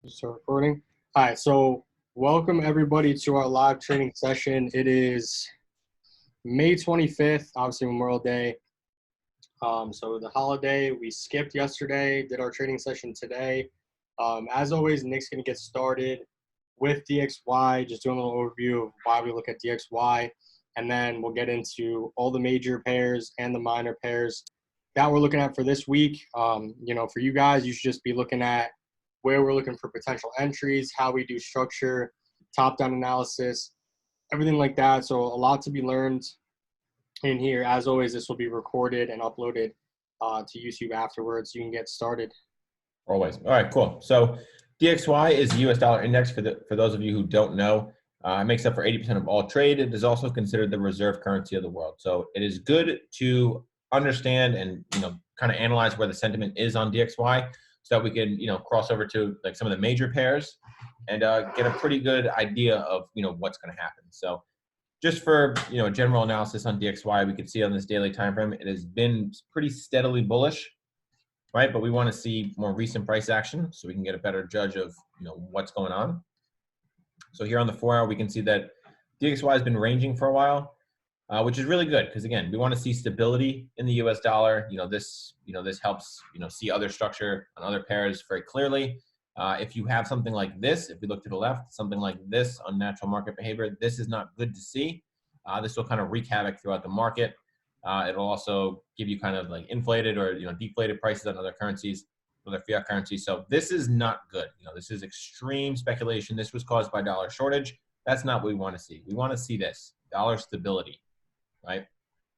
Start recording. All right, so welcome everybody to our live training session. It is May 25th, obviously Memorial Day. So the holiday, we skipped yesterday, did our training session today. As always, Nick's going to get started with DXY, just doing a little overview of why we look at DXY, and then we'll get into all the major pairs and the minor pairs that we're looking at for this week. For you guys, you should just be looking at where we're looking for potential entries, how we do structure, top-down analysis, everything like that. So a lot to be learned in here. As always, this will be recorded and uploaded to YouTube afterwards. You can get started. Always. All right, cool. So DXY is the US dollar index for those of you who don't know. It makes up for 80% of all trade. It is also considered the reserve currency of the world. So it is good to understand and kind of analyze where the sentiment is on DXY so that we can cross over to like some of the major pairs and get a pretty good idea of what's going to happen. So just for general analysis on DXY, we can see on this daily time frame it has been pretty steadily bullish, right? But we want to see more recent price action so we can get a better judge of what's going on. So here on the 4 hour, we can see that DXY has been ranging for a while, which is really good because again, we want to see stability in the US dollar. This helps see other structure on other pairs very clearly. If you have something like this, if we look to the left, something like this on natural market behavior, this is not good to see. This will kind of wreak havoc throughout the market. It'll also give you kind of like inflated or deflated prices on other currencies, other fiat currencies. So this is not good. This is extreme speculation. This was caused by dollar shortage. That's not what we want to see. We want to see this dollar stability, right?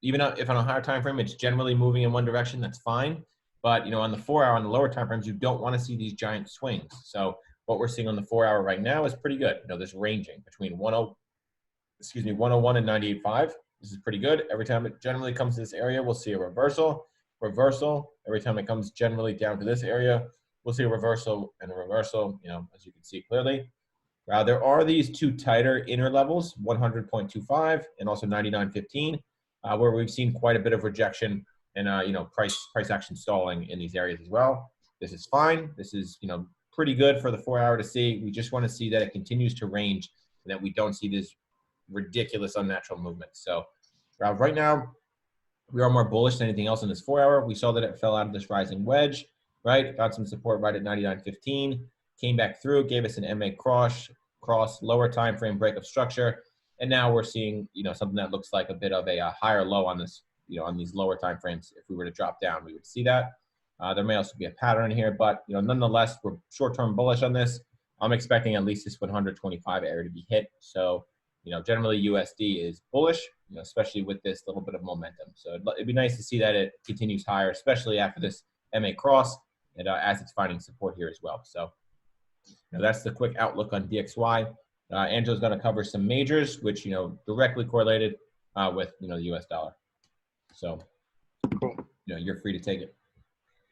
Even if on a higher time frame, it's generally moving in one direction. That's fine. But on the 4 hour, on the lower time frames, you don't want to see these giant swings. So what we're seeing on the 4 hour right now is pretty good. This ranging between 101 and 98.5. This is pretty good. Every time it generally comes to this area, we'll see a reversal. Every time it comes generally down to this area, we'll see a reversal and a reversal, as you can see clearly. There are these two tighter inner levels, 100.25 and also 99.15, where we've seen quite a bit of rejection and, price action stalling in these areas as well. This is fine. This is, pretty good for the 4 hour to see. We just want to see that it continues to range and that we don't see this ridiculous unnatural movement. So right now we are more bullish than anything else in this 4 hour. We saw that it fell out of this rising wedge, right? Found some support right at 99.15, came back through, gave us an MA cross, lower time frame break of structure, and now we're seeing something that looks like a bit of a higher low on this, on these lower time frames. If we were to drop down, we would see that. There may also be a pattern here, but nonetheless, we're short-term bullish on this. I'm expecting at least this 125 area to be hit. So generally USD is bullish, especially with this little bit of momentum. So it'd be nice to see that it continues higher, especially after this MA cross and as it's finding support here as well. So that's the quick outlook on DXY. Angela's going to cover some majors, which directly correlated with the US dollar. So Cool. You're free to take it.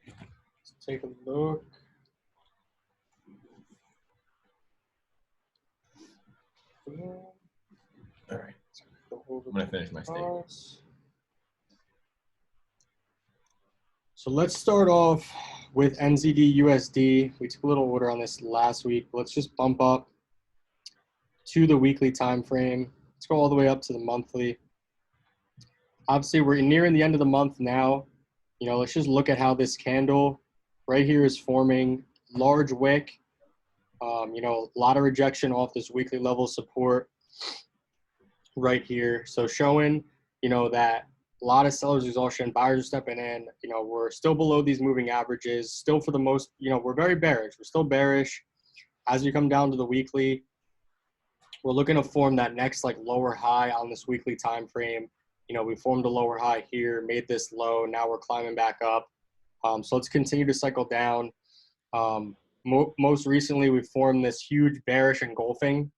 Let's take a look. All right. I'm going to finish my statement. So let's start off with NZD USD. We took a little order on this last week. Let's just bump up to the weekly time frame. Let's go all the way up to the monthly. Obviously, we're nearing the end of the month now. Let's just look at how this candle right here is forming. Large wick. A lot of rejection off this weekly level support right here. So showing, that a lot of sellers exhaustion, buyers are stepping in. We're still below these moving averages. Still for the most, we're very bearish. We're still bearish. As we come down to the weekly, we're looking to form that next lower high on this weekly time frame. We formed a lower high here, made this low. Now we're climbing back up. So let's continue to cycle down. Most recently, we formed this huge bearish engulfing,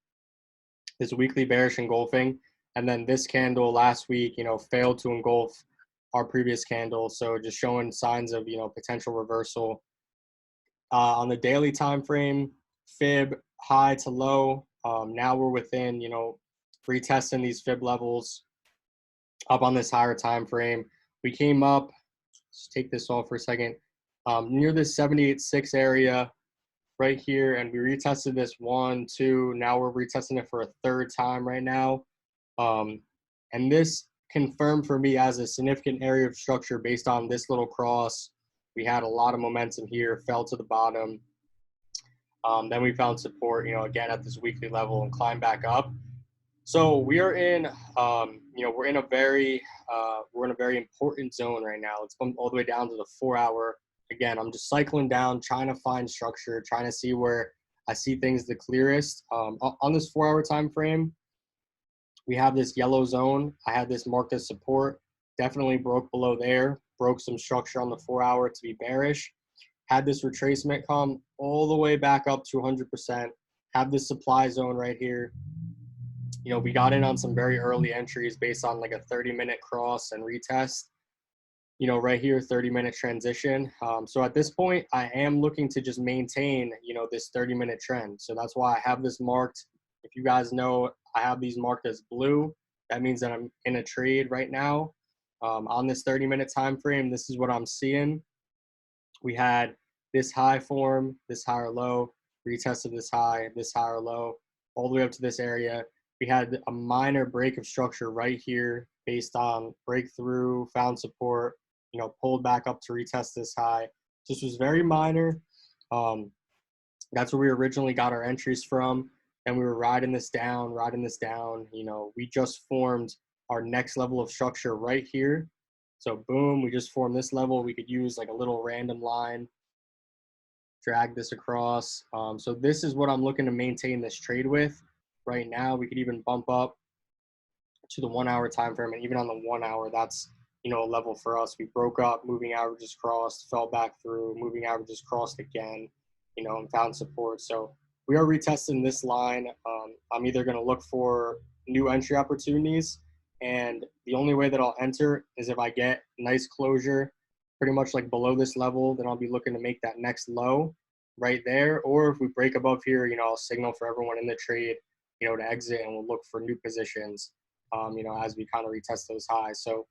this weekly bearish engulfing. And then this candle last week, failed to engulf our previous candle. So just showing signs of, potential reversal. On the daily time frame, fib high to low. Now we're within, retesting these fib levels up on this higher time frame. We came up, let's take this off for a second, near this 78.6 area right here, and we retested this 1, 2. Now we're retesting it for a third time right now. And this confirmed for me as a significant area of structure based on this little cross. We had a lot of momentum here, fell to the bottom. Then we found support, again at this weekly level and climbed back up. So we are in, we're in a very important zone right now. It's come all the way down to the 4-hour. Again, I'm just cycling down, trying to find structure, trying to see where I see things the clearest. On this 4-hour time frame, we have this yellow zone. I had this marked as support. Definitely broke below there. Broke some structure on the 4-hour to be bearish. Had this retracement come all the way back up to 100%. Have this supply zone right here. We got in on some very early entries based on like a 30-minute cross and retest. Right here, 30-minute transition. So at this point, I am looking to just maintain, this 30-minute trend. So that's why I have this marked. If you guys know, I have these marked as blue. That means that I'm in a trade right now. On this 30-minute time frame, this is what I'm seeing. We had this high form, this high or low, retested this high or low, all the way up to this area. We had a minor break of structure right here based on breakthrough, found support, pulled back up to retest this high. This was very minor. That's where we originally got our entries from. And we were riding this down. We just formed our next level of structure right here. So boom, we just formed this level. We could use like a little random line, drag this across. So this is what I'm looking to maintain this trade with. Right now, we could even bump up to the 1-hour time frame, and even on the 1-hour, that's a level for us. We broke up, moving averages crossed, fell back through, moving averages crossed again, and found support. So we are retesting this line. I'm either going to look for new entry opportunities, and the only way that I'll enter is if I get nice closure, pretty much like below this level. Then I'll be looking to make that next low right there. Or if we break above here, I'll signal for everyone in the trade, to exit, and we'll look for new positions, as we kind of retest those highs. So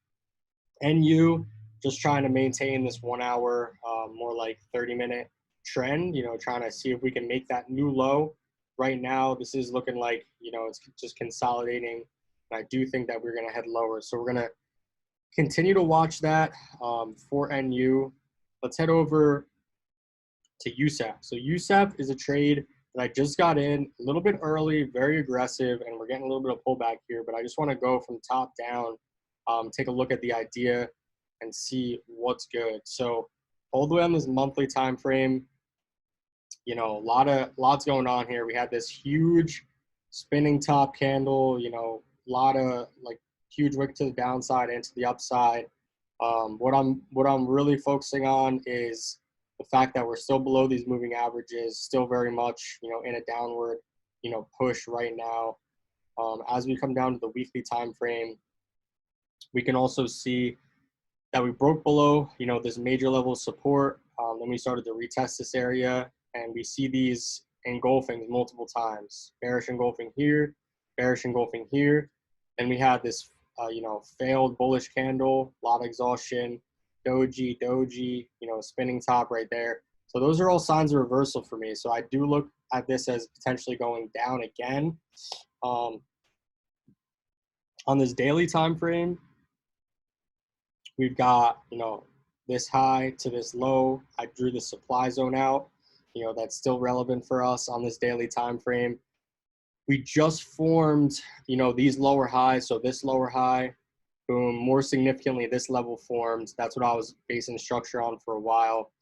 NU, just trying to maintain this 1-hour, more like 30-minute trend, trying to see if we can make that new low. Right now, this is looking like, it's just consolidating. And I do think that we're going to head lower. So we're going to continue to watch that for NU. Let's head over to USAP. So USAP is a trade that I just got in a little bit early, very aggressive, and we're getting a little bit of pullback here, but I just want to go from top down, take a look at the idea and see what's good. So all the way on this monthly time frame, lots going on here. We had this huge spinning top candle, lot of like huge wick to the downside and to the upside. What I'm really focusing on is the fact that we're still below these moving averages, still very much, in a downward, push right now. As we come down to the weekly time frame, we can also see that we broke below, this major level of support. Then we started to retest this area, and we see these engulfing multiple times. Bearish engulfing here, bearish engulfing here. Then we had this, failed bullish candle, a lot of exhaustion, doji, spinning top right there. So those are all signs of reversal for me. So I do look at this as potentially going down again. On this daily time frame, we've got, this high to this low. I drew the supply zone out. That's still relevant for us on this daily time frame. We just formed, these lower highs. So this lower high, boom, more significantly, this level formed. That's what I was basing structure on for a while.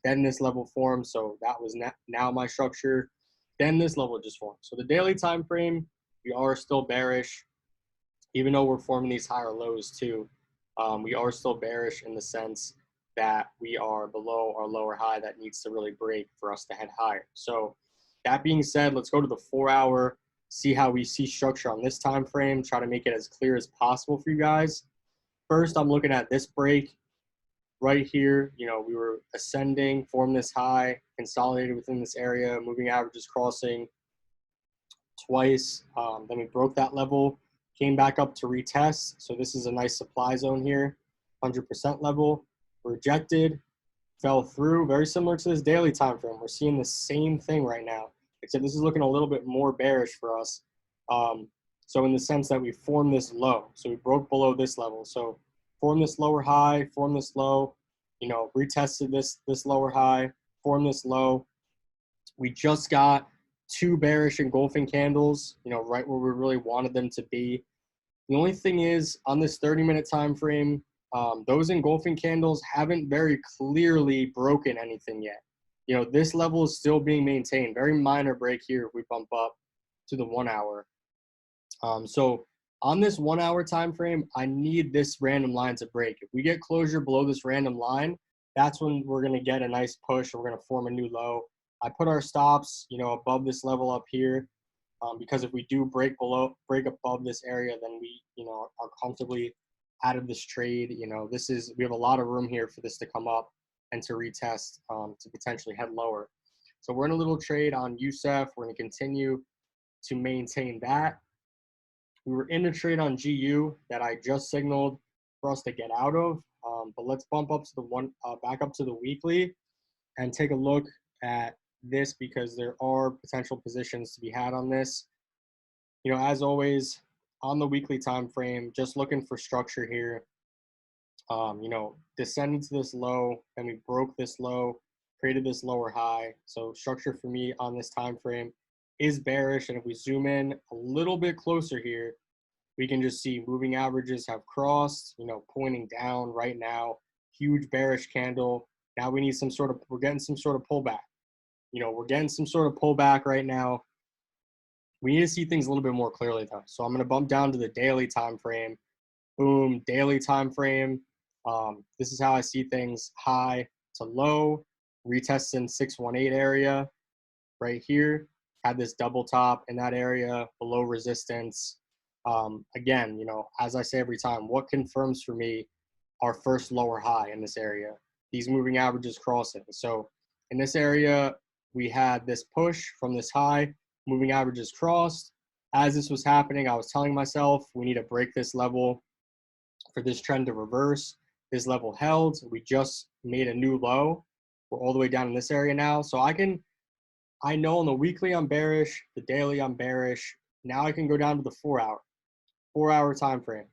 Then this level formed, so that was now my structure. Then this level just formed. So the daily time frame, we are still bearish, even though we're forming these higher lows too. We are still bearish in the sense that we are below our lower high that needs to really break for us to head higher. So that being said, let's go to the 4-hour, see how we see structure on this time frame, try to make it as clear as possible for you guys. First, I'm looking at this break right here. We were ascending, formed this high, consolidated within this area, moving averages crossing twice. Then we broke that level, came back up to retest. So this is a nice supply zone here, 100% level, rejected, fell through, very similar to this daily time frame. We're seeing the same thing right now, except this is looking a little bit more bearish for us. So in the sense that we formed this low, so we broke below this level. So form this lower high, form this low, retested this lower high, form this low. We just got two bearish engulfing candles, right where we really wanted them to be. The only thing is, on this 30-minute time frame, those engulfing candles haven't very clearly broken anything yet. This level is still being maintained. Very minor break here if we bump up to the 1 hour. So on this 1 hour time frame, I need this random line to break. If we get closure below this random line, that's when we're going to get a nice push. We're going to form a new low. I put our stops, above this level up here, because if we do break above this area, then we, are comfortably out of this trade. We have a lot of room here for this to come up and to retest, to potentially head lower. So we're in a little trade on USEF. We're going to continue to maintain that. We were in a trade on GU that I just signaled for us to get out of. But let's bump up to back up to the weekly and take a look at this, because there are potential positions to be had on this. As always, on the weekly time frame, just looking for structure here. Descended to this low, and we broke this low, created this lower high. So structure for me on this time frame is bearish. And if we zoom in a little bit closer here, we can just see moving averages have crossed, pointing down right now. Huge bearish candle. Now we need we're getting some sort of pullback. We're getting some sort of pullback right now. We need to see things a little bit more clearly though. So I'm going to bump down to the daily time frame. Boom, daily time frame. This is how I see things: high to low, retesting 618 area right here. Had this double top in that area below resistance. Again, as I say every time, what confirms for me our first lower high in this area? These moving averages crossing. So in this area, we had this push from this high, moving averages crossed. As this was happening, I was telling myself we need to break this level for this trend to reverse. This level held. We just made a new low. We're all the way down in this area now. So I know on the weekly I'm bearish, the daily I'm bearish. Now I can go down to the 4 hour. 4 hour time frame.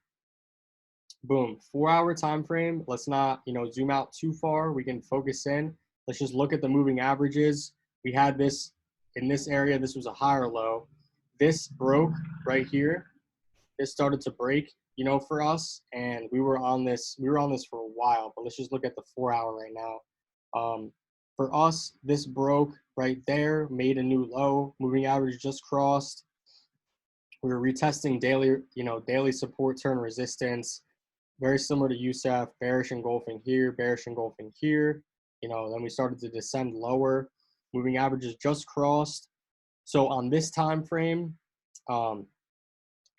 Boom, 4 hour time frame. Let's not, zoom out too far. We can focus in. Let's just look at the moving averages. We had this in this area. This was a higher low. This broke right here. This started to break, for us, and we were on this for a while. But let's just look at the 4 hour right now. For us, this broke right there, made a new low. Moving average just crossed. We were retesting daily support, turn resistance, very similar to USEF, bearish engulfing here, bearish engulfing here. Then we started to descend lower. Moving averages just crossed. So on this time frame,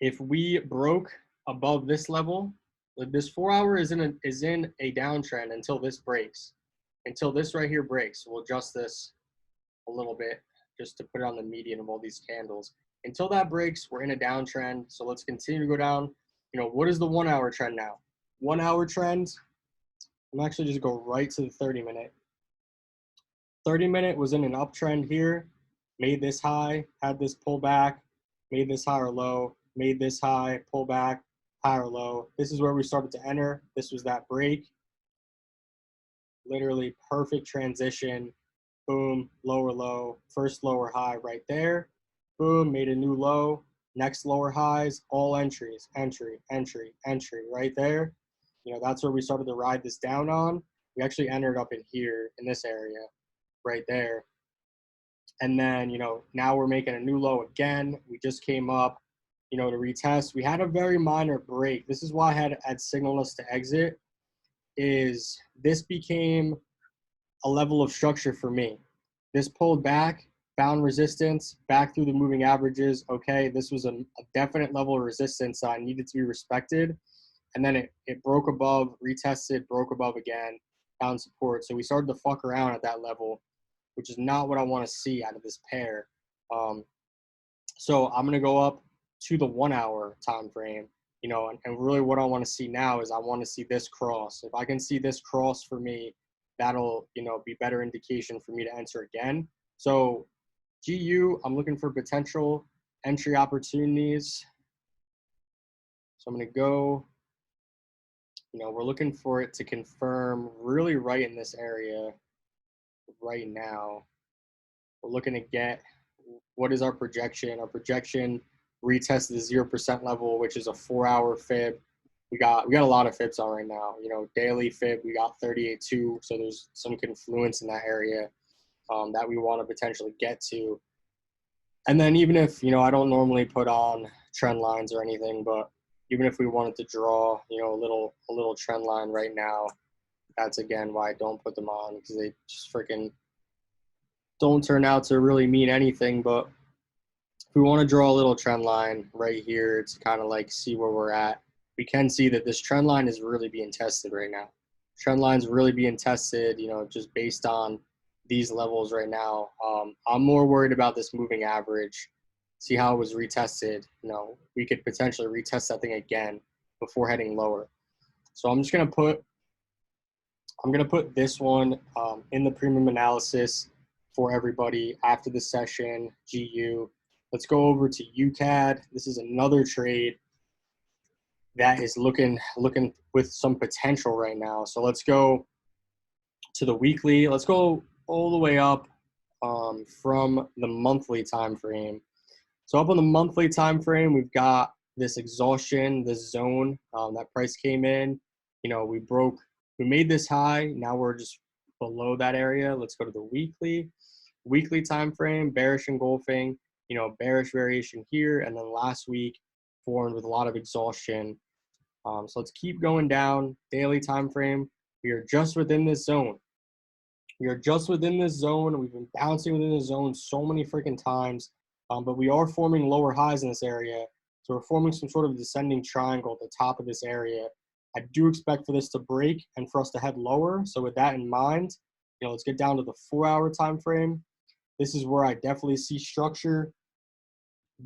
if we broke above this level, this 4 hour is in a downtrend until this breaks. Until this right here breaks. We'll adjust this a little bit just to put it on the median of all these candles. Until that breaks, we're in a downtrend. So let's continue to go down. What is the 1 hour trend now? 1 hour trend. I'm actually just go right to the 30-minute. 30-minute was in an uptrend here, made this high, had this pullback, made this higher low, made this high, pullback, higher low. This is where we started to enter. This was that break. Literally perfect transition. Boom, lower low, first lower high right there. Boom, made a new low. Next lower highs, all entries, entry, entry, entry right there. That's where we started to ride this down on. We actually entered up in here in this area right there. And then, now we're making a new low again. We just came up, to retest. We had a very minor break. This is why I had signaled us to exit, is this became a level of structure for me. This pulled back, found resistance, back through the moving averages. Okay, this was a definite level of resistance that needed to be respected. And then it broke above, retested, broke above again, found support. So we started to fuck around at that level, which is not what I want to see out of this pair. So I'm going to go up to the 1 hour time frame, and really what I want to see now is I want to see this cross. If I can see this cross for me, that'll, be better indication for me to enter again. So GU, I'm looking for potential entry opportunities. So I'm going to go, we're looking for it to confirm really right in this area right now. We're looking to get, what is our projection? Our projection retested the 0% level, which is a 4-hour fib. We got a lot of fibs on right now. Daily fib, we got 38.2, so there's some confluence in that area that we want to potentially get to. And then even if, I don't normally put on trend lines or anything, but even if we wanted to draw, a little trend line right now, that's again why I don't put them on, because they just freaking don't turn out to really mean anything. But if we want to draw a little trend line right here to kind of like see where we're at, we can see that this trend line is really being tested right now. Trend line's really being tested, just based on these levels right now. I'm more worried about this moving average. See how it was retested. We could potentially retest that thing again before heading lower. So I'm gonna put this one in the premium analysis for everybody after the session. GU. Let's go over to UCAD. This is another trade that is looking with some potential right now. So let's go to the weekly. Let's go all the way up from the monthly time frame. So up on the monthly time frame, we've got this exhaustion, this zone that price came in. We made this high. Now we're just below that area. Let's go to the weekly time frame, bearish engulfing, bearish variation here, and then last week formed with a lot of exhaustion. So let's keep going down. Daily time frame, we are just within this zone. We've been bouncing within the zone so many freaking times, but we are forming lower highs in this area. So we're forming some sort of descending triangle at the top of this area. I do expect for this to break and for us to head lower. So with that in mind, let's get down to the 4-hour time frame. This is where I definitely see structure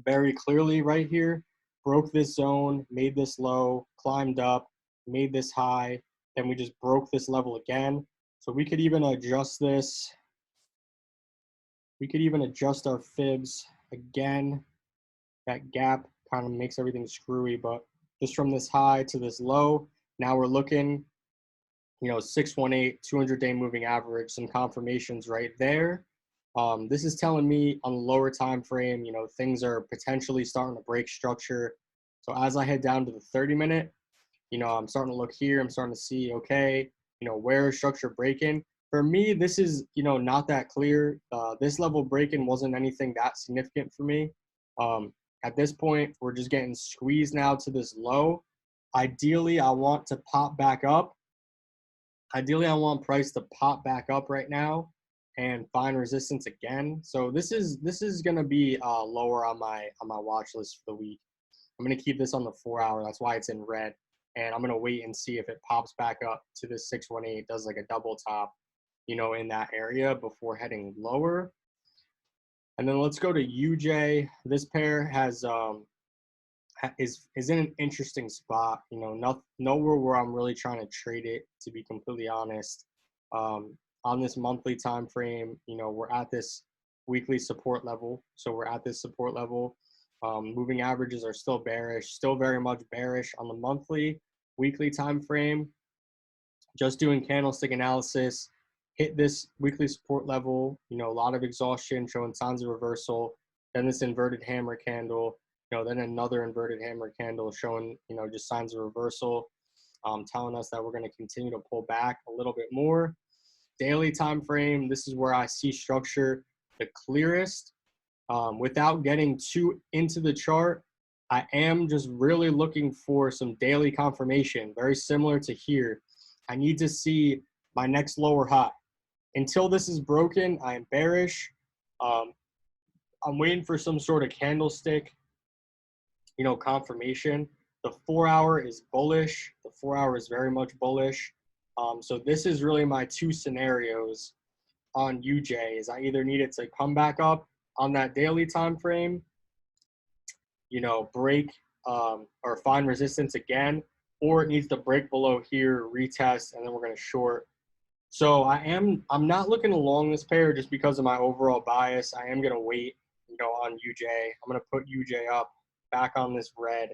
very clearly right here. Broke this zone, made this low, climbed up, made this high, then we just broke this level again. So we could even adjust this. We could even adjust our fibs again. That gap kind of makes everything screwy, but just from this high to this low, now we're looking, 618, 200-day moving average, some confirmations right there. This is telling me on the lower time frame, things are potentially starting to break structure. So as I head down to the 30-minute, I'm starting to look here. I'm starting to see, okay, where is structure breaking? For me, this is, not that clear. This level breaking wasn't anything that significant for me. At this point, we're just getting squeezed now to this low. Ideally, I want to pop back up. Ideally, I want price to pop back up right now and find resistance again. So this is going to be lower on my watch list for the week. I'm going to keep this on the 4-hour. That's why it's in red. And I'm going to wait and see if it pops back up to this 618, does like a double top, in that area before heading lower. And then let's go to UJ. This pair has is in an interesting spot. Nowhere where I'm really trying to trade it, to be completely honest. On this monthly time frame, we're at this weekly support level. So we're at this support level. Moving averages are still bearish, still very much bearish on the monthly, weekly time frame. Just doing candlestick analysis, hit this weekly support level, a lot of exhaustion showing signs of reversal. Then this inverted hammer candle, then another inverted hammer candle showing, just signs of reversal, telling us that we're going to continue to pull back a little bit more. Daily time frame, this is where I see structure the clearest. Without getting too into the chart, I am just really looking for some daily confirmation, very similar to here. I need to see my next lower high. Until this is broken, I am bearish. I'm waiting for some sort of candlestick, confirmation. The 4-hour is bullish. The 4-hour is very much bullish. So this is really my two scenarios on UJ. Is I either need it to come back up on that daily time frame, break or find resistance again, or it needs to break below here, retest, and then we're going to short So I'm not looking along this pair just because of my overall bias. I am going to wait, on UJ. I'm going to put UJ up back on this red,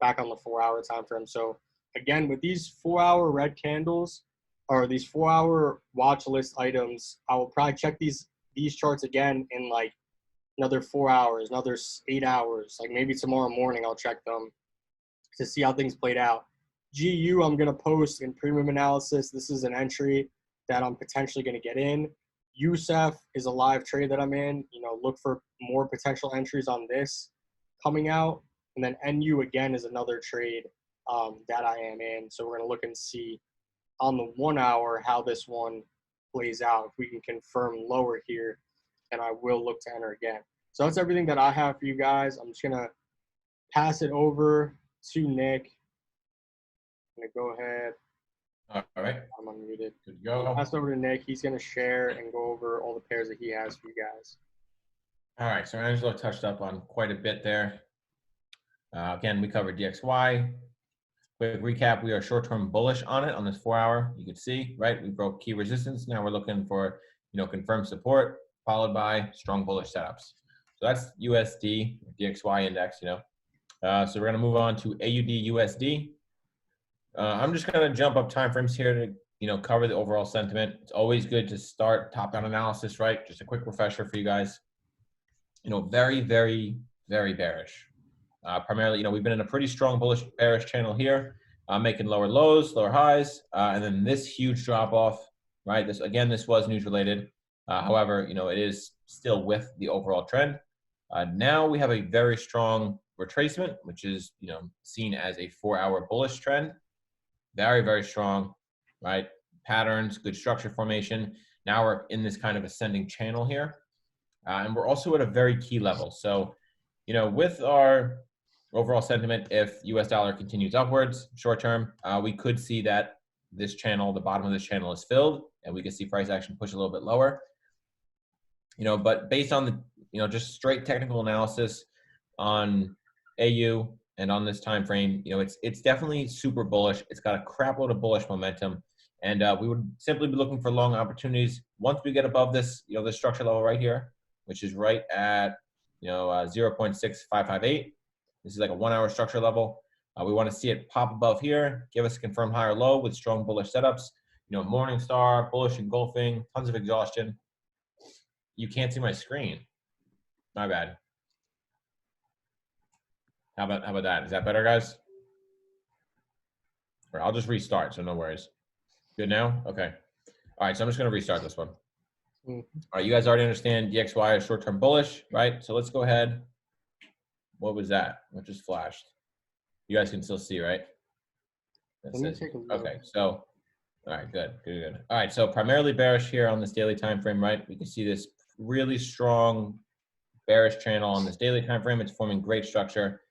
back on the 4-hour time frame. So again, with these 4-hour red candles or these 4-hour watch list items, I will probably check these charts again in like another 4 hours, another 8 hours. Like maybe tomorrow morning I'll check them to see how things played out. GU, I'm going to post in premium analysis. This is an entry that I'm potentially going to get in. USEF is a live trade that I'm in. Look for more potential entries on this coming out. And then NU, again, is another trade that I am in. So we're going to look and see on the 1 hour how this one plays out. If we can confirm lower here, then I will look to enter again. So that's everything that I have for you guys. I'm just going to pass it over to Nick. I'm going to go ahead. All right. I'm unmuted. Good to go. Pass it over to Nick. He's going to share and go over all the pairs that he has for you guys. All right. So Angelo touched up on quite a bit there. Again, we covered DXY. Quick recap, we are short-term bullish on it on this 4-hour. You can see, right? We broke key resistance. Now we're looking for, confirmed support followed by strong bullish setups. So that's USD, DXY index, So we're going to move on to AUD USD. I'm just going to jump up timeframes here to, cover the overall sentiment. It's always good to start top-down analysis, right? Just a quick refresher for you guys. Very, very, very bearish. Primarily, we've been in a pretty strong bullish bearish channel here, making lower lows, lower highs, and then this huge drop off, right? This was news related. However, it is still with the overall trend. Now we have a very strong retracement, which is, seen as a 4-hour bullish trend. Very, very strong, right? Patterns, good structure formation. Now we're in this kind of ascending channel here. And we're also at a very key level. So, with our overall sentiment, if US dollar continues upwards short term, we could see that this channel, the bottom of this channel is filled, and we could see price action push a little bit lower. But based on the, just straight technical analysis on AU and on this time frame, it's definitely super bullish. It's got a crap load of bullish momentum, and we would simply be looking for long opportunities once we get above this, this structure level right here, which is right at 0.6558. This is like a 1-hour structure level. We want to see it pop above here, give us a confirmed higher low with strong bullish setups. Morning star, bullish engulfing, tons of exhaustion. You can't see my screen. My bad. How about that? Is that better, guys? Or I'll just restart, so no worries. Good now? Okay. All right, so I'm just going to restart this one. All right, you guys already understand DXY is short-term bullish, right? So let's go ahead. What was that? What just flashed? You guys can still see, right? Okay, so, all right, good. All right, so primarily bearish here on this daily time frame, right? We can see this really strong bearish channel on this daily time frame. It's forming great structure,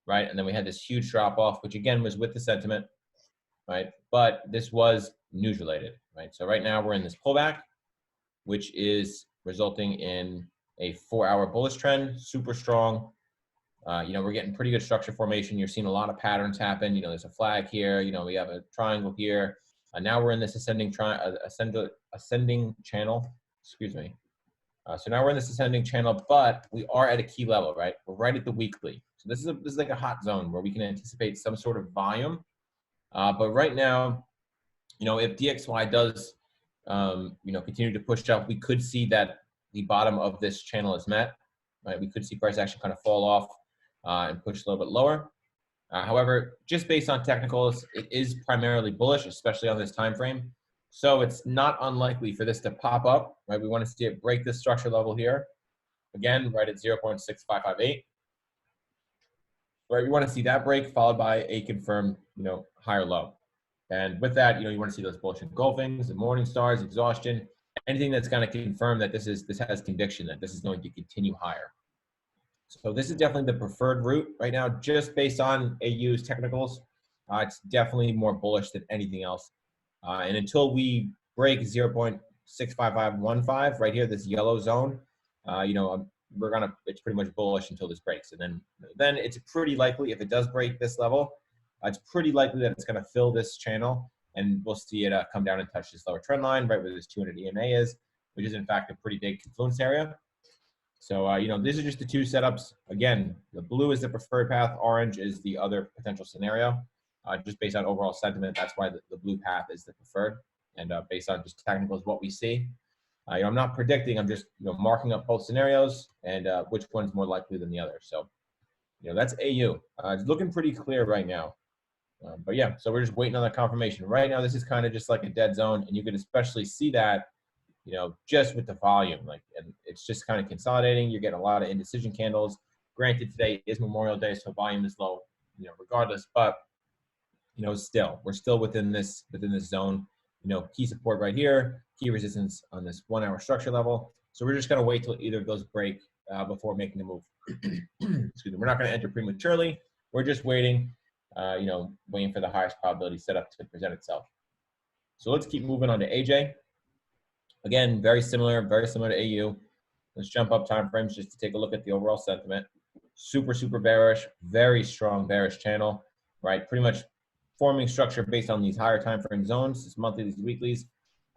right? And then we had this huge drop off, which again was with the sentiment, right? But this was news related, right? So right now we're in this pullback, which is resulting in a 4-hour bullish trend, super strong. We're getting pretty good structure formation. You're seeing a lot of patterns happen. There's a flag here. We have a triangle here. Now we're in this ascending channel. Excuse me. So now we're in this ascending channel, but we are at a key level, right? We're right at the weekly. So this is like a hot zone where we can anticipate some sort of volume. But right now, if DXY does, continue to push up, we could see that the bottom of this channel is met, right? We could see price action kind of fall off and push a little bit lower. However, just based on technicals, it is primarily bullish, especially on this time frame. So it's not unlikely for this to pop up, right? We want to see it break this structure level here. Again, right at 0.6558. Right, we want to see that break followed by a confirmed, higher low. And with that, you want to see those bullish engulfings, the morning stars, exhaustion, anything that's going to confirm that this has conviction that this is going to continue higher. So this is definitely the preferred route right now, just based on AU's technicals. It's definitely more bullish than anything else. And until we break 0.65515 right here, this yellow zone, it's pretty much bullish until this breaks. And then it's pretty likely, if it does break this level, it's pretty likely that it's going to fill this channel and we'll see it come down and touch this lower trend line right where this 200 EMA is, which is in fact a pretty big confluence area. So, you know, these are just the two setups. Again, the blue is the preferred path. Orange is the other potential scenario. Just based on overall sentiment, that's why the blue path is the preferred. And based on just technicals, what we see. You know, I'm not predicting. I'm just, you know, marking up both scenarios and which one's more likely than the other. So, you know, that's AU. It's looking pretty clear right now. But yeah, so we're just waiting on that confirmation. Right now, this is kind of just like a dead zone. And you can especially see that, you know, just with the volume, like, and it's just kind of consolidating. You're getting a lot of indecision candles. Granted, today is Memorial Day, so volume is low, you know, regardless. But, you know, we're still within this zone. You know, key support right here, key resistance on this 1 hour structure level. So we're just gonna wait till either of those break before making the move. Excuse me. We're not gonna enter prematurely. We're just waiting, you know, waiting for the highest probability setup to present itself. So let's keep moving on to AJ. Again, very similar to AU. Let's jump up time frames just to take a look at the overall sentiment. Super, super bearish, very strong bearish channel, right? Pretty much forming structure based on these higher time frame zones, this monthly, these weeklies.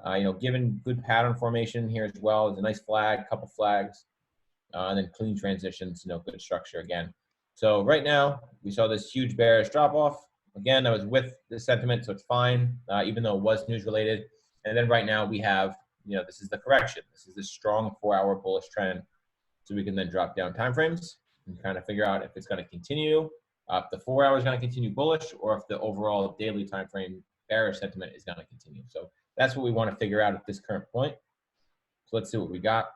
You know, given good pattern formation here as well. It's a nice flag, couple flags, and then clean transitions, you know, good structure again. So right now, we saw this huge bearish drop off. Again, that was with the sentiment, so it's fine, even though it was news related. And then right now we have, you know, this is the correction. This is the strong 4 hour bullish trend. So we can then drop down time frames and kind of figure out if it's going to continue, if the 4 hours is going to continue bullish, or if the overall daily time frame bearish sentiment is going to continue. So that's what we want to figure out at this current point. So let's see what we got.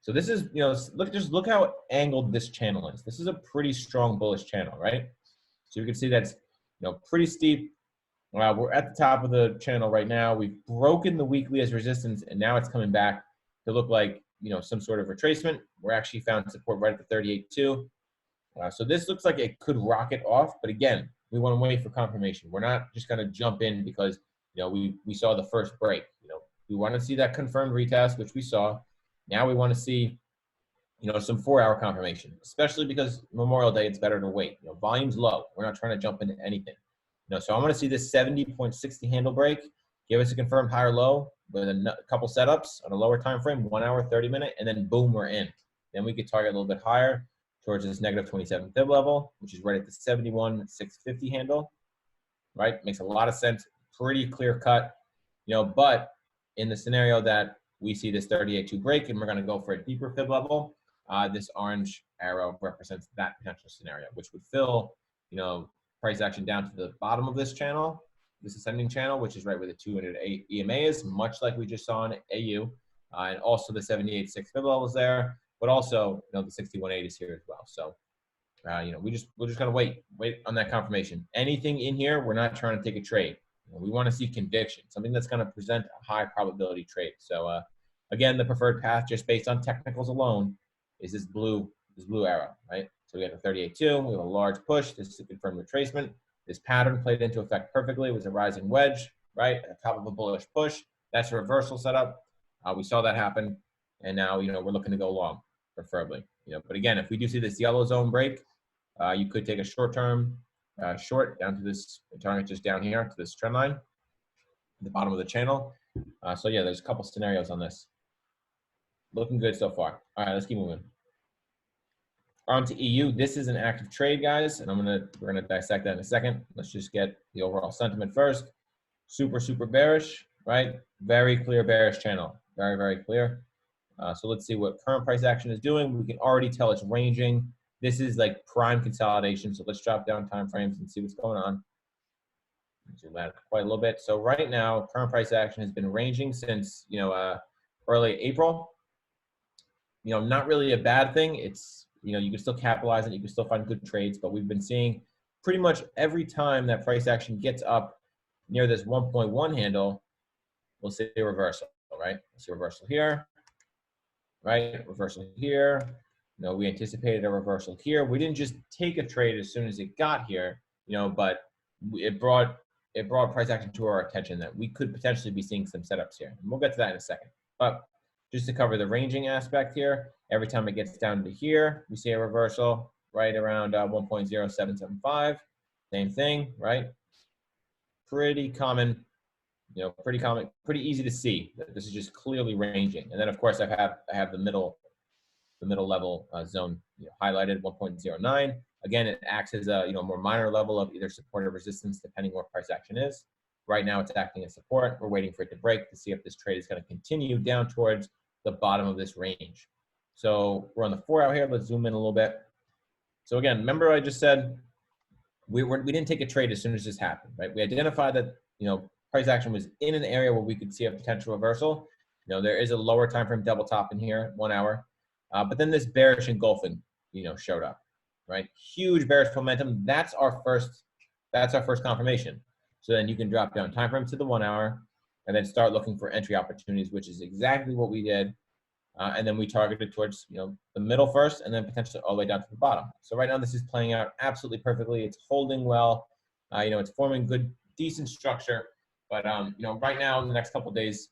So this is, you know, look how angled this channel is. This is a pretty strong bullish channel, right? So you can see that's, you know, pretty steep. We're at the top of the channel right now. We've broken the weekly as resistance, and now it's coming back to look like, you know, some sort of retracement. We're actually found support right at the 38.2. So this looks like it could rocket off, but again, we want to wait for confirmation. We're not just going to jump in because, you know, we saw the first break. You know, we want to see that confirmed retest, which we saw. Now we want to see, you know, some 4 hour confirmation, especially because Memorial Day, it's better to wait. You know, volume's low. We're not trying to jump into anything. You know, so I want to see this 70.60 handle break, give us a confirmed higher low with a couple setups on a lower time frame, 1 hour, 30 minute, and then boom, we're in. Then we could target a little bit higher towards this negative 27 fib level, which is right at the 71.650 handle, right? Makes a lot of sense, pretty clear cut, you know, but in the scenario that we see this 38.2 break and we're going to go for a deeper fib level, this orange arrow represents that potential scenario, which would fill, you know, price action down to the bottom of this channel, this ascending channel, which is right where the 208 EMA is, much like we just saw in AU, and also the 78.6 fib level is there, but also, you know, the 61.8 is here as well. So, you know, we're just gonna wait on that confirmation. Anything in here, we're not trying to take a trade. You know, we want to see conviction, something that's going to present a high probability trade. So, again, the preferred path, just based on technicals alone, is this blue arrow, right? So we have a 38.2, we have a large push. This is a confirmed retracement. This pattern played into effect perfectly. It was a rising wedge, right, at the top of a bullish push. That's a reversal setup. We saw that happen, and now, you know, we're looking to go long, preferably. You know, but again, if we do see this yellow zone break, you could take a short-term short down to this target just down here to this trend line, at the bottom of the channel. So yeah, there's a couple scenarios on this. Looking good so far. All right, let's keep moving. On to EU. This is an active trade, guys, and we're gonna dissect that in a second. Let's just get the overall sentiment first. Super, super bearish, right? Very clear bearish channel. Very, very clear. So let's see what current price action is doing. We can already tell it's ranging. This is like prime consolidation. So let's drop down time frames and see what's going on. Zoom out quite a little bit. So right now, current price action has been ranging since, you know, early April. You know, not really a bad thing. It's, you know, you can still capitalize on it. You can still find good trades, but we've been seeing pretty much every time that price action gets up near this 1.1 handle, we'll see a reversal, right? We'll see a reversal here, right? Reversal here. You know, we anticipated a reversal here. We didn't just take a trade as soon as it got here, you know, but it brought price action to our attention that we could potentially be seeing some setups here. And we'll get to that in a second. But just to cover the ranging aspect here, every time it gets down to here, we see a reversal right around 1.0775. Same thing, right? pretty common, pretty easy to see that this is just clearly ranging. And then of course I have the middle level zone highlighted 1.09. Again, it acts as a more minor level of either support or resistance depending where price action is. Right now it's acting as support. We're waiting for it to break to see if this trade is going to continue down towards the bottom of this range. So we're on the 4 hour here. Let's zoom in a little bit. So again, remember I just said we didn't take a trade as soon as this happened, right? We identified that price action was in an area where we could see a potential reversal. There is a lower time frame double top in here, 1 hour, but then this bearish engulfing showed up, right? Huge bearish momentum. That's our first confirmation. So then you can drop down time frame to the 1 hour and then start looking for entry opportunities, which is exactly what we did. And then we targeted towards the middle first, and then potentially all the way down to the bottom. So right now this is playing out absolutely perfectly. It's holding well. It's forming good, decent structure. But right now, in the next couple of days,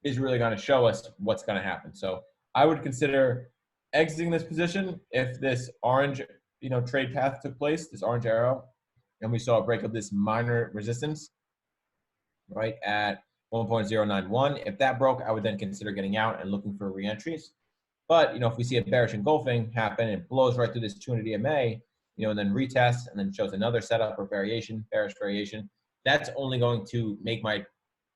is really going to show us what's going to happen. So I would consider exiting this position if this orange trade path took place, this orange arrow, and we saw a break of this minor resistance right at 1.091. If that broke, I would then consider getting out and looking for re-entries. But if we see a bearish engulfing happen and it blows right through this 200 EMA, and then retests and then shows another setup or variation, bearish variation, that's only going to make my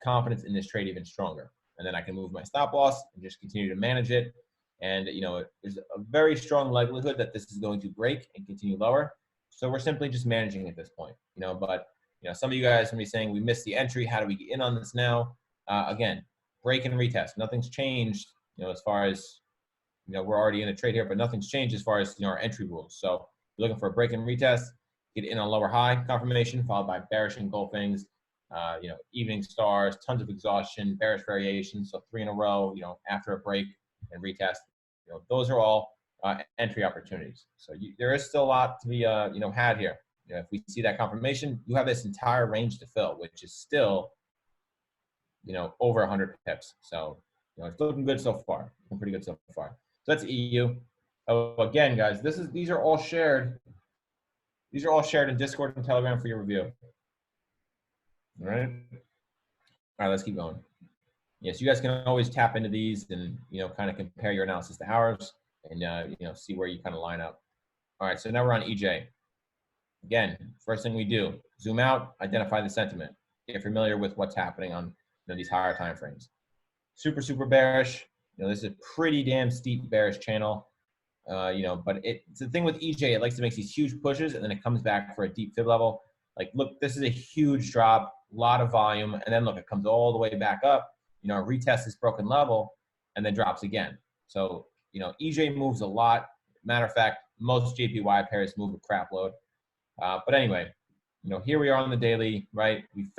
confidence in this trade even stronger. And then I can move my stop loss and just continue to manage it. And there's a very strong likelihood that this is going to break and continue lower. So we're simply just managing at this point. But some of you guys can be saying we missed the entry. How do we get in on this now? Again, break and retest. Nothing's changed. As far as we're already in a trade here, but nothing's changed as far as our entry rules. So you're looking for a break and retest, get in on lower high confirmation, followed by bearish engulfings, evening stars, tons of exhaustion, bearish variations. So 3 in a row. After a break and retest. Those are all entry opportunities. So there is still a lot to be had here. If we see that confirmation, you have this entire range to fill, which is still over 100 pips. So it's looking good so far. Looking pretty good so far. So that's EU. Oh, again, guys, these are all shared. These are all shared in Discord and Telegram for your review. All right. All right, let's keep going. Yes, you guys can always tap into these and kind of compare your analysis to ours and see where you kind of line up. All right, so now we're on EJ. Again, first thing we do, zoom out, identify the sentiment. Get familiar with what's happening on these higher time frames. Super bearish. This is a pretty damn steep bearish channel. But it's the thing with EJ, it likes to make these huge pushes and then it comes back for a deep fib level. Like, look, this is a huge drop, a lot of volume, and then look, it comes all the way back up. Retest this broken level and then drops again. So, EJ moves a lot. Matter of fact, most JPY pairs move a crap load. But anyway, here we are on the daily, right? We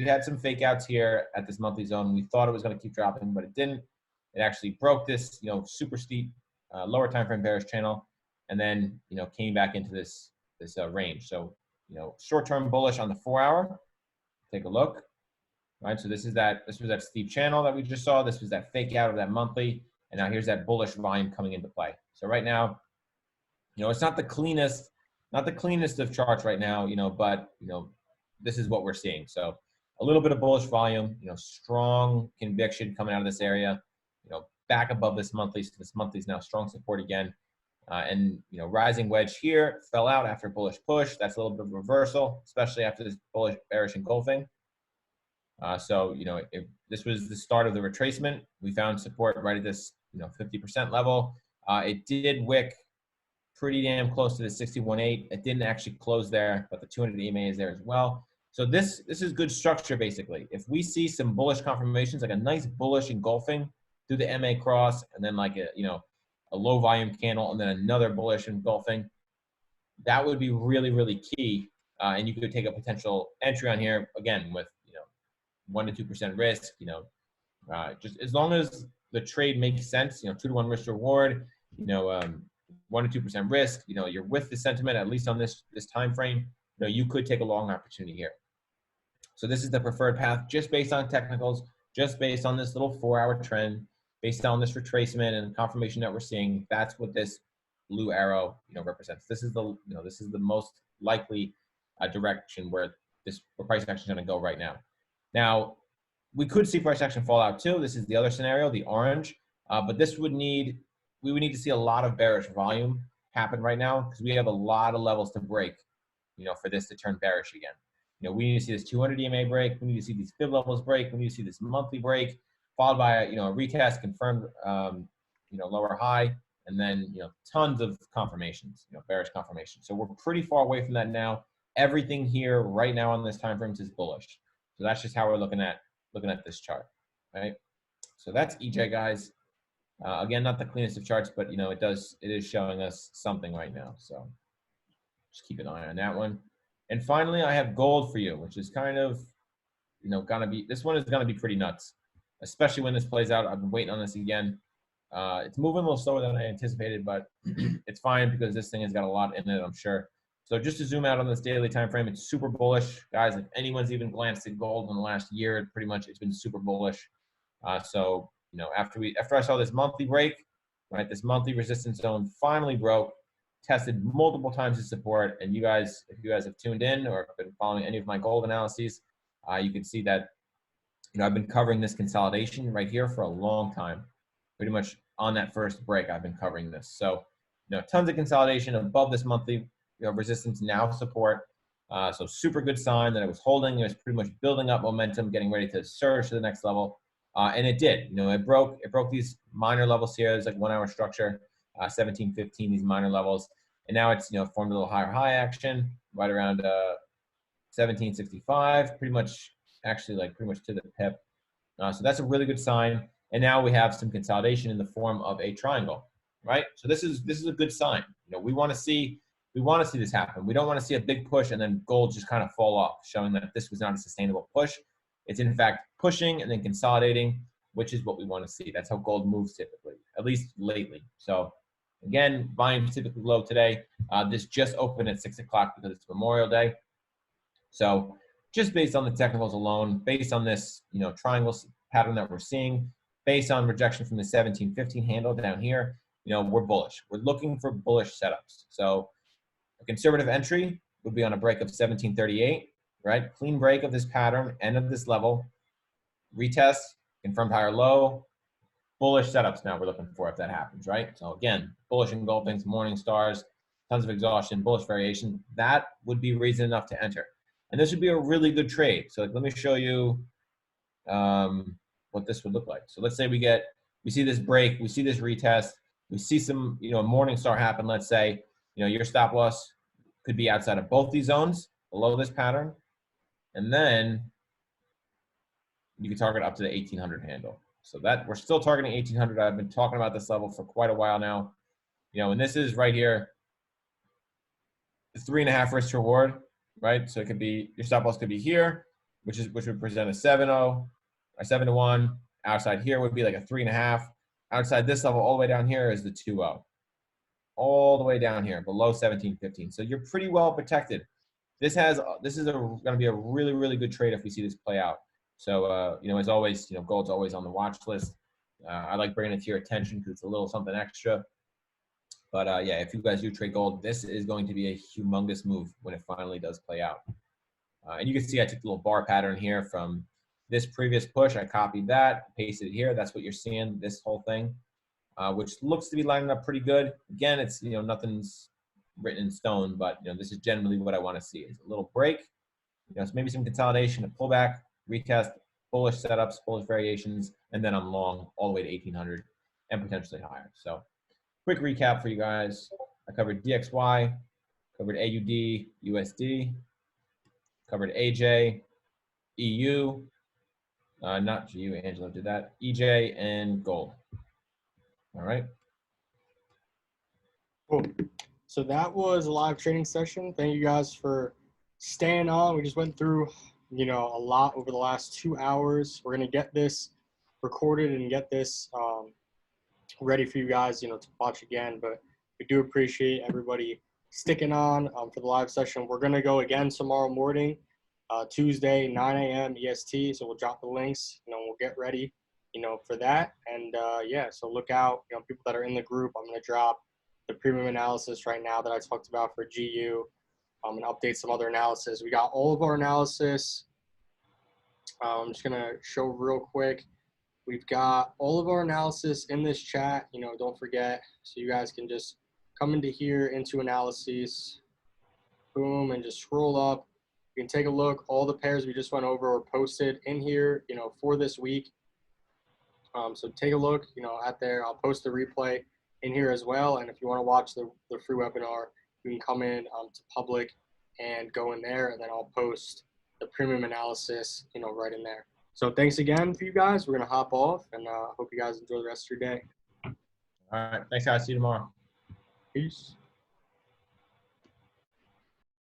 had some fake outs here at this monthly zone. We thought it was going to keep dropping, but it didn't. It actually broke this, super steep lower time frame bearish channel, and then came back into this range. So short-term bullish on the 4 hour. Take a look. Right, so this was that steep channel that we just saw. This was that fake out of that monthly, and now here's that bullish volume coming into play. So right now, it's not the cleanest of charts right now, but this is what we're seeing. So a little bit of bullish volume, strong conviction coming out of this area, back above this monthly. So this monthly is now strong support again, and rising wedge here fell out after bullish push. That's a little bit of reversal, especially after this bullish bearish engulfing. So, if this was the start of the retracement, we found support right at this, 50% level. It did wick pretty damn close to the 61.8. It didn't actually close there, but the 200 EMA is there as well. So this is good structure, basically. If we see some bullish confirmations, like a nice bullish engulfing through the MA cross, and then like a low volume candle, and then another bullish engulfing, that would be really, really key. And you could take a potential entry on here, again, with 1 to 2% risk, just as long as the trade makes sense, 2 to 1 risk to reward, 1 to 2% risk, you're with the sentiment, at least on this time frame, you could take a long opportunity here. So this is the preferred path, just based on technicals, just based on this little 4 hour trend, based on this retracement and confirmation that we're seeing. That's what this blue arrow, represents. This is the most likely direction where this price action is going to go right now. Now, we could see price action fall out too. This is the other scenario, the orange. But we would need to see a lot of bearish volume happen right now because we have a lot of levels to break, for this to turn bearish again. We need to see this 200 EMA break. We need to see these fib levels break. We need to see this monthly break, followed by a retest, confirmed, lower high, and then tons of confirmations, bearish confirmation. So we're pretty far away from that now. Everything here right now on this time frame is bullish. So that's just how we're looking at this chart, right? So that's EJ, guys. Again, not the cleanest of charts, but it is showing us something right now. So just keep an eye on that one. And finally, I have gold for you, which is kind of, this one is gonna be pretty nuts, especially when this plays out. I've been waiting on this again. It's moving a little slower than I anticipated, but it's fine because this thing has got a lot in it, I'm sure. So just to zoom out on this daily time frame, it's super bullish, guys. If anyone's even glanced at gold in the last year, pretty much it's been super bullish. So after I saw this monthly break, right, this monthly resistance zone finally broke, tested multiple times as support, and if you guys have tuned in or been following any of my gold analyses, you can see that I've been covering this consolidation right here for a long time. Pretty much on that first break, I've been covering this. So tons of consolidation above this monthly resistance, now support. So super good sign that it was holding. It was pretty much building up momentum, getting ready to surge to the next level. And it did. It broke these minor levels here. It's like 1 hour structure, 17, 15, these minor levels. And now it's formed a little higher high action right around 1765, pretty much to the pip. So that's a really good sign. And now we have some consolidation in the form of a triangle, right? So this is a good sign. We want to see this happen. We don't want to see a big push and then gold just kind of fall off, showing that this was not a sustainable push. It's in fact pushing and then consolidating, which is what we want to see. That's how gold moves typically, at least lately. So again, volume typically low today. This just opened at 6 o'clock because it's Memorial Day. So just based on the technicals alone, based on this, triangle pattern that we're seeing, based on rejection from the 1715 handle down here, we're bullish. We're looking for bullish setups. So a conservative entry would be on a break of 1738, right? Clean break of this pattern, end of this level, retest, confirmed higher low, bullish setups now we're looking for if that happens, right? So again, bullish engulfings, morning stars, tons of exhaustion, bullish variation. That would be reason enough to enter. And this would be a really good trade. So let me show you what this would look like. So let's say we see this break, we see this retest, we see some, morning star happen. Let's say, your stop loss could be outside of both these zones below this pattern. And then you can target up to the 1800 handle. So that we're still targeting 1800. I've been talking about this level for quite a while now. And this is right here, the 3.5 risk to reward, right? So it could be, your stop loss could be here, which would present a 7-0, a 7-1. Outside here would be like a 3.5. Outside this level, all the way down here is the 2-0. All the way down here, below 1715. So you're pretty well protected. This is going to be a really, really good trade if we see this play out. So, as always, gold's always on the watch list. I like bringing it to your attention because it's a little something extra. But yeah, if you guys do trade gold, this is going to be a humongous move when it finally does play out. And you can see I took the little bar pattern here from this previous push. I copied that, pasted it here. That's what you're seeing, this whole thing, which looks to be lining up pretty good. Again, it's, nothing's written in stone, but, this is generally what I want to see. It's a little break, so maybe some consolidation, a pullback, retest, bullish setups, bullish variations, and then I'm long all the way to 1800 and potentially higher. So quick recap for you guys. I covered DXY, covered AUD, USD, covered AJ, EU, not GU, Angela did that, EJ, and gold. All right. Cool. So that was a live training session. Thank you guys for staying on. We just went through, a lot over the last 2 hours. We're going to get this recorded and get this ready for you guys, to watch again. But we do appreciate everybody sticking on for the live session. We're going to go again tomorrow morning, Tuesday, 9 a.m. EST. So we'll drop the links, we'll get ready, for that. And yeah, so look out, people that are in the group. I'm going to drop the premium analysis right now that I talked about for GU. and update some other analysis. We got all of our analysis. I'm just going to show real quick. We've got all of our analysis in this chat. Don't forget, so you guys can just come into here, into analysis, boom, and just scroll up. You can take a look. All the pairs we just went over are posted in here, for this week. So take a look, at there. I'll post the replay in here as well. And if you want to watch the free webinar, you can come in to public and go in there, and then I'll post the premium analysis, right in there. So thanks again for you guys. We're going to hop off, and hope you guys enjoy the rest of your day. All right. Thanks, guys. See you tomorrow. Peace.